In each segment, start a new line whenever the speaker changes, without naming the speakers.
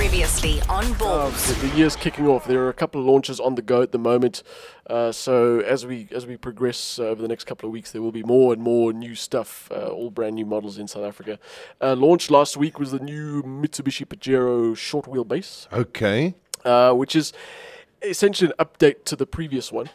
Previously on board.
The year's kicking off. There are a couple of launches on the go at the moment. So as we progress over the next couple of weeks, there will be more and more new stuff, all brand new models in South Africa. Launched last week was the new Mitsubishi Pajero short wheelbase.
Okay.
Which is essentially an update to the previous one.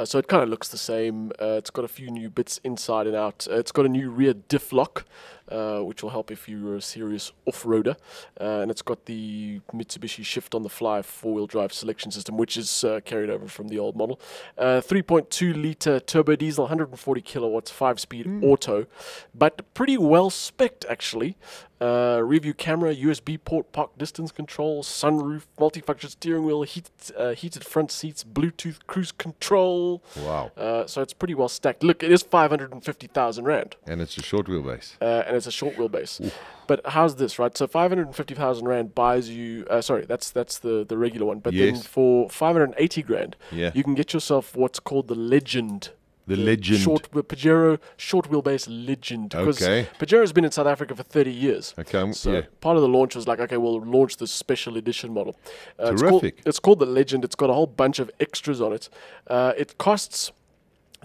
So it kind of looks the same. It's got a few new bits inside and out. It's got a new rear diff lock, which will help if you're a serious off-roader. And it's got the Mitsubishi Shift on the Fly four-wheel drive selection system, which is carried over from the old model. 3.2-litre turbo diesel, 140 kilowatts, 5-speed auto, but pretty well spec'd actually. Rear-view camera, USB port, park distance control, sunroof, multifunction steering wheel, heated front seats, Bluetooth cruise control.
Wow.
So it's pretty well stacked. Look, it is 550,000 rand.
And it's a short wheelbase.
And it's a short wheelbase. Oof. But how's this, right? So 550,000 rand buys you, sorry, that's the regular one. But then for 580 grand, you can get yourself what's called the Legend.
The Legend.
Pajero short wheelbase Legend. Because
Okay.
Pajero's been in South Africa for 30 years.
Okay.
So part of the launch was like, okay, we'll launch this special edition model.
Terrific.
It's called the Legend. It's got a whole bunch of extras on it. It costs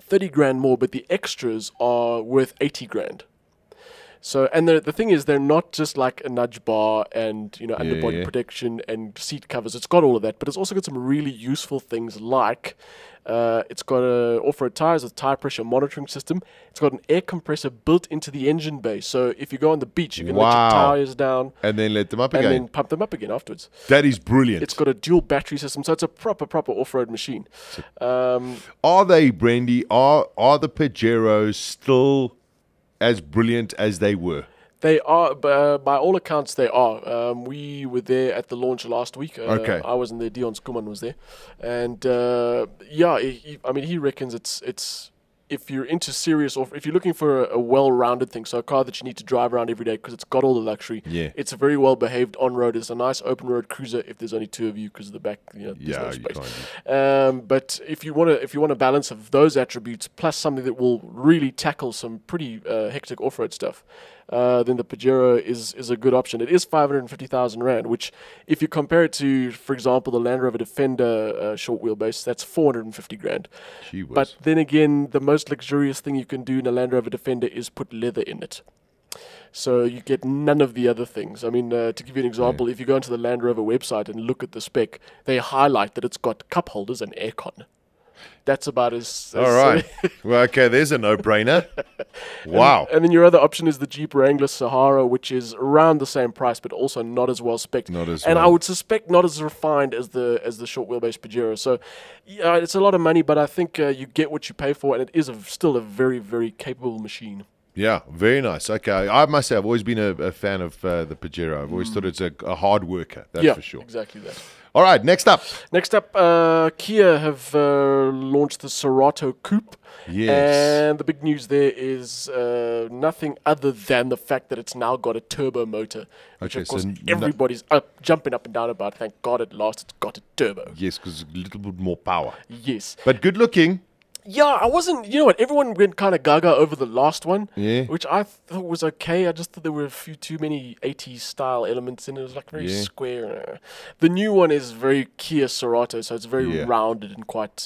30 grand more, but the extras are worth 80 grand. So, and the thing is, they're not just like a nudge bar and, underbody protection and seat covers. It's got all of that, but it's also got some really useful things like it's got off-road tires with tire pressure monitoring system. It's got an air compressor built into the engine bay. So if you go on the beach, you can let your tires down.
And then let them up again.
And then pump them up again afterwards.
That is brilliant.
It's got a dual battery system. So it's a proper off-road machine.
Are they, Brandy, are the Pajeros still as brilliant as they were?
They are, by all accounts, they are. We were there at the launch last week.
Okay.
I wasn't there. Dion Skuman was there, and he reckons it's if you're into serious, or if you're looking for a well-rounded thing, so a car that you need to drive around every day because it's got all the luxury.
Yeah.
It's a very well-behaved on-road. It's a nice open-road cruiser if there's only two of you because of the back, there's no space. But if you want a balance of those attributes plus something that will really tackle some pretty hectic off-road stuff, then the Pajero is a good option. It is 550,000 rand, which if you compare it to, for example, the Land Rover Defender short wheelbase, that's 450 grand. But then again, the most luxurious thing you can do in a Land Rover Defender is put leather in it. So you get none of the other things. I mean, to give you an example, if you go onto the Land Rover website and look at the spec, they highlight that it's got cup holders and aircon. That's about as
all right. Well, okay, there's a no-brainer. Wow.
And then your other option is the Jeep Wrangler Sahara, which is around the same price, but also not as well spec'd. I would suspect not as refined as the short wheelbase Pajero. So, it's a lot of money, but I think you get what you pay for, and it is still a very, very capable machine.
Yeah, very nice. Okay, I must say I've always been a fan of the Pajero. I've always thought it's a hard worker. That's for sure.
Exactly that.
All right, next up,
Kia have launched the Cerato Coupe.
Yes.
And the big news there is nothing other than the fact that it's now got a turbo motor, which of course everybody's jumping up and down about. Thank God at last it's got a turbo.
Yes, because a little bit more power.
Yes.
But good looking.
Yeah, I wasn't, you know what, everyone went kind of gaga over the last one,
Yeah.
which I thought was okay. I just thought there were a few too many 80s style elements in it. It was like very square. The new one is very Kia Cerato, so it's very rounded and quite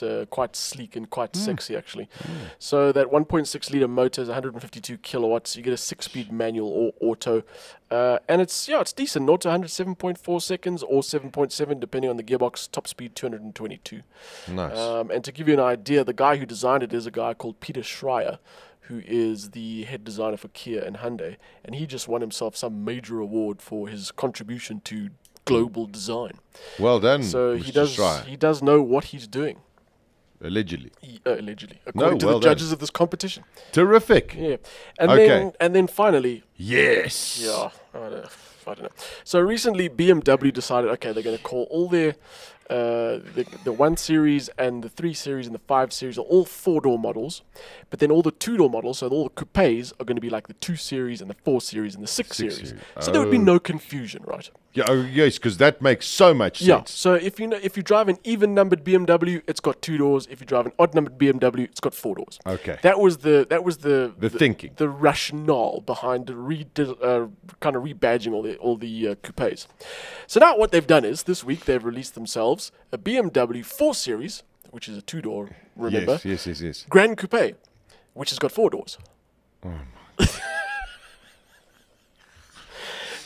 sleek and quite sexy, actually. So that 1.6-litre motor is 152 kilowatts. You get a 6-speed manual or auto. And it's decent. 0 to 107.4 seconds or 7.7 depending on the gearbox. Top speed 222.
Nice.
And to give you an idea, the guy who designed it is a guy called Peter Schreier, who is the head designer for Kia and Hyundai, and he just won himself some major award for his contribution to global design.
Well done.
So
Mr.
he does know what he's doing.
Allegedly.
According to the judges of this competition.
Terrific.
Yeah. And then finally,
yes.
Yeah, I don't know. So recently BMW decided, okay, they're going to call all their the 1 Series and the 3 Series and the 5 Series are all 4-door models, but then all the 2-door models, so all the coupes, are going to be like the 2 Series and the 4 Series and the 6 Series. So there would be no confusion, right?
Yeah, oh, yes, because that makes so much sense.
Yeah. So if you drive an even-numbered BMW, it's got 2 doors. If you drive an odd-numbered BMW, it's got 4 doors.
Okay.
That was the
thinking,
the rationale behind kind of rebadging all the coupes. So now what they've done is this week they've released themselves a BMW 4 Series, which is a 2-door. Remember?
Yes.
Grand Coupe, which has got 4 doors.
Oh.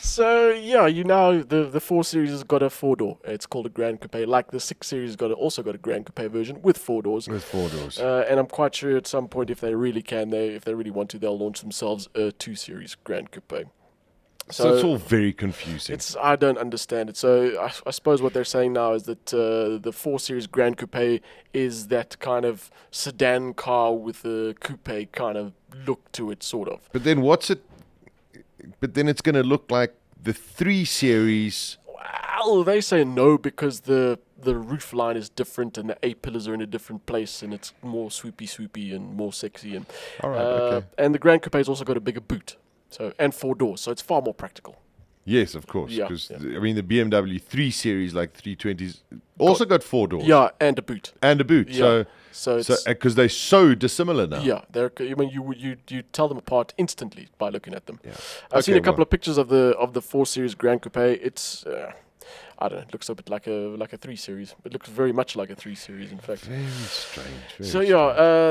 So yeah, the 4 Series has got a 4-door. It's called a Grand Coupe. Like the 6 Series also got a Grand Coupe version with 4 doors.
With 4 doors.
And I'm quite sure at some point, if they really want to, they'll launch themselves a 2 Series Grand Coupe.
So it's all very confusing.
I don't understand it. So I suppose what they're saying now is that the 4 Series Grand Coupe is that kind of sedan car with a coupe kind of look to it, sort of.
But then it's going to look like the 3 Series.
Well, they say no because the roof line is different and the A-pillars are in a different place and it's more swoopy and more sexy. And
all right, okay.
And the Grand Coupe's also got a bigger boot, and 4 doors, so it's far more practical.
Yes, of course. Because I mean, the BMW 3 Series, like 320s, also got 4 doors.
Yeah, and a boot.
Yeah. So because they're so dissimilar now.
Yeah, you tell them apart instantly by looking at them.
Yeah.
I've seen a couple of pictures of the 4 Series Grand Coupe. It's I don't know. It looks a bit like a 3 Series. It looks very much like a 3 Series, in fact.
Very strange.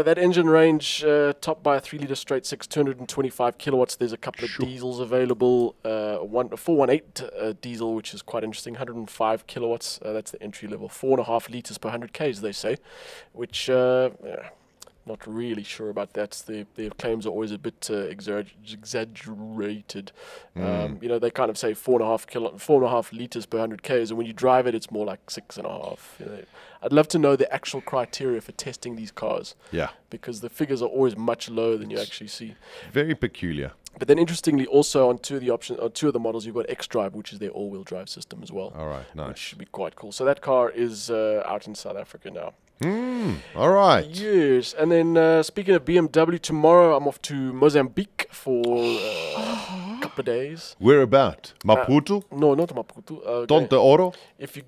That engine range topped by a 3-liter straight 6, 225 kilowatts. There's a couple of diesels available. A 418 diesel, which is quite interesting, 105 kilowatts. That's the entry level. 4.5 liters per 100 Ks, they say, which. Not really sure about that. Their claims are always a bit exaggerated. They kind of say 4.5 liters per 100 Ks, and when you drive it, it's more like 6.5. I'd love to know the actual criteria for testing these cars.
Yeah.
Because the figures are always much lower than you actually see.
Very peculiar.
But then, interestingly, also on 2 of the models, you've got xDrive, which is their all-wheel drive system as well.
All right, nice.
Which should be quite cool. So that car is out in South Africa now.
All right.
Yes, and then speaking of BMW, tomorrow I'm off to Mozambique for a couple of days.
Where about? Maputo?
No, not Maputo.
Tonte Oro?
If you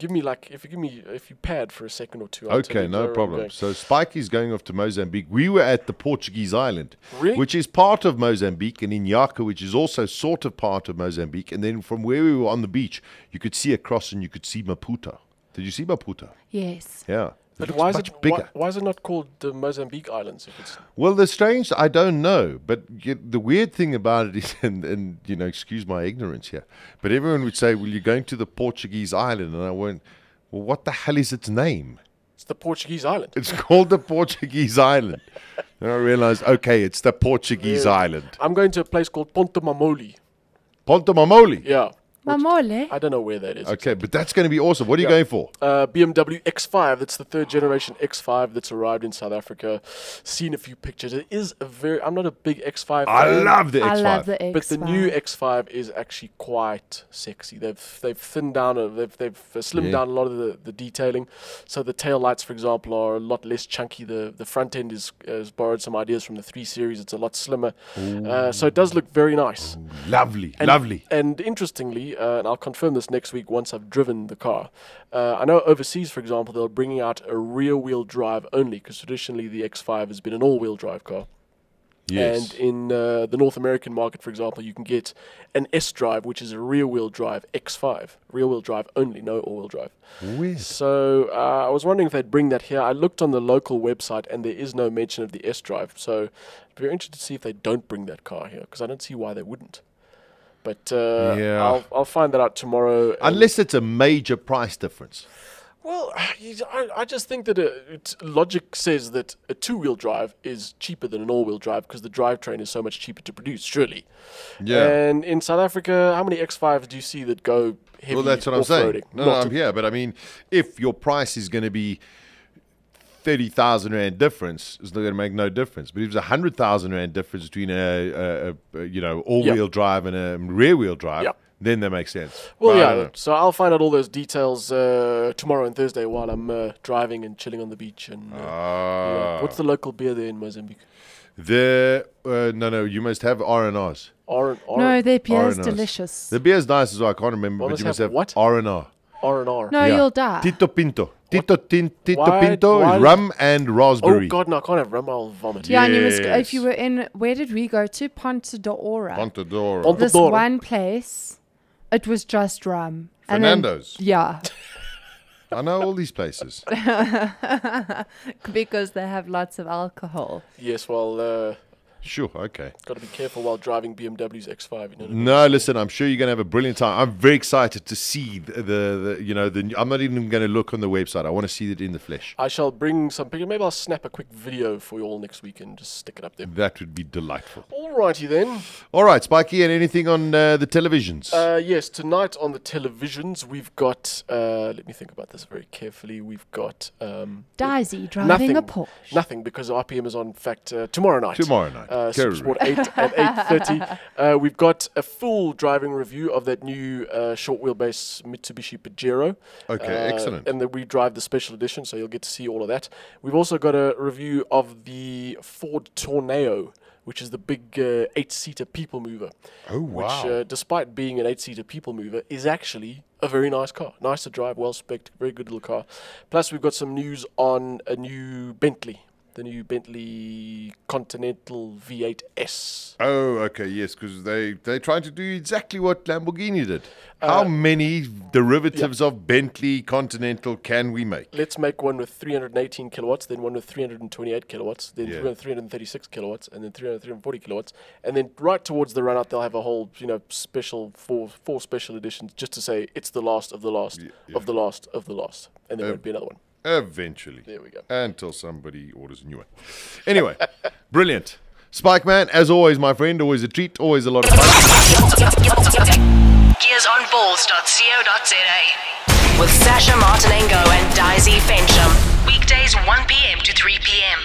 pad for a second or two.
Okay, no problem. So Spike is going off to Mozambique. We were at the Portuguese island,
really?
Which is part of Mozambique, and Inyaka, which is also sort of part of Mozambique. And then from where we were on the beach, you could see across and you could see Maputo. Did you see Maputo?
Yes.
Yeah.
But why is
it bigger?
Why is it not called the Mozambique Islands?
Well, the strange, I don't know, but the weird thing about it is, and excuse my ignorance here, but everyone would say, well, you're going to the Portuguese island, and I went, well, what the hell is its name?
It's the Portuguese island.
It's called the Portuguese island. Then I realized, okay, it's the Portuguese island.
I'm going to a place called Ponta Mamoli.
Ponta Mamoli?
Yeah.
Mamole?
I don't know where that is.
Okay, but that's going to be awesome. What are you going for?
BMW X5. That's the 3rd generation X5 that's arrived in South Africa. Seen a few pictures. It is I'm not a big X5 fan.
I love the X5.
I love the X5.
But the new X5 is actually quite sexy. They've thinned down, they've slimmed down a lot of the detailing. So the tail lights, for example, are a lot less chunky. The front end has borrowed some ideas from the 3 Series. It's a lot slimmer. So it does look very nice.
Ooh, lovely.
And interestingly, and I'll confirm this next week once I've driven the car. I know overseas, for example, they're bringing out a rear-wheel drive only, because traditionally the X5 has been an all-wheel drive car.
Yes.
And in the North American market, for example, you can get an S-Drive, which is a rear-wheel drive X5. Rear-wheel drive only, no all-wheel drive.
Weird.
So I was wondering if they'd bring that here. I looked on the local website, and there is no mention of the S-Drive. So I'd be interested to see if they don't bring that car here, because I don't see why they wouldn't. But I'll find that out tomorrow.
Unless it's a major price difference.
Well, I just think that logic says that a 2-wheel drive is cheaper than an all-wheel drive because the drivetrain is so much cheaper to produce, surely.
Yeah.
And in South Africa, how many X5s do you see that go heavy
Well, that's what I'm saying.
off-roading?
No, I'm here. But I mean, if your price is going to be 30,000 Rand difference, it's not going to make no difference. But if there's 100,000 Rand difference between a all-wheel drive and a rear-wheel drive, then that makes sense.
Well, so I'll find out all those details tomorrow and Thursday while I'm driving and chilling on the beach. And what's the local beer there in Mozambique?
No, you must have R&Rs.
No, their beer is
R&Rs.
delicious.
The beer is nice as well. I can't remember,
What
but you
must
must
have
have
what?
R&R.
R&R.
No, you'll die.
Tito Pinto. Tito
Why-
Pinto
why-
is rum and raspberry.
Oh, God, no, I can't have rum. I'll vomit.
Yeah, and you must,
Yes.
if you were in, where did we go to? Ponta d'Ora.
Montadoro.
This
D'Ora.
one place, it was just rum. And then-
Fernando's.
yeah,
I know all these places.
because they have lots of alcohol.
Yes, well,
Sure, okay.
got to be careful while driving BMW's X5. You know?
No, listen, I'm sure you're going to have a brilliant time. I'm very excited to see I'm not even going to look on the website. I want to see it in the flesh.
I shall bring some pictures. Maybe I'll snap a quick video for you all next week and just stick it up there.
That would be delightful.
Alrighty then.
All right, Spikey, and anything on the televisions?
Yes, tonight on the televisions we've got. Let me think about this very carefully. We've got
Daisy driving
nothing.
a Porsche.
Nothing, because RPM is on. In fact, tomorrow night.
Tomorrow night.
Supersport 8 at 8:30. We've got a full driving review of that new short wheelbase Mitsubishi Pajero.
Okay, excellent.
And then we drive the special edition, so you'll get to see all of that. We've also got a review of the Ford Tornado, which is the big 8-seater people mover.
Oh, wow.
Which, despite being an 8-seater people mover, is actually a very nice car. Nice to drive, well-spec'd, very good little car. Plus, we've got some news on a new Bentley. The new Bentley Continental V8S.
Oh, okay, yes, because they're trying to do exactly what Lamborghini did. How many derivatives of Bentley Continental can we make?
Let's make one with 318 kilowatts, then one with 328 kilowatts, then
Yeah.
336 kilowatts, and then 340 kilowatts. And then right towards the run-out, they'll have a whole, special four special editions just to say it's the last of the last of the last of the last. And there won't be another one.
Eventually.
There we go.
Until somebody orders a new one. Anyway, brilliant. Spike Man, as always, my friend, always a treat, always a lot of fun.
GearsOnBalls.co.za with Sasha Martinengo and Daisy Fensham. Weekdays 1 p.m. to 3 p.m.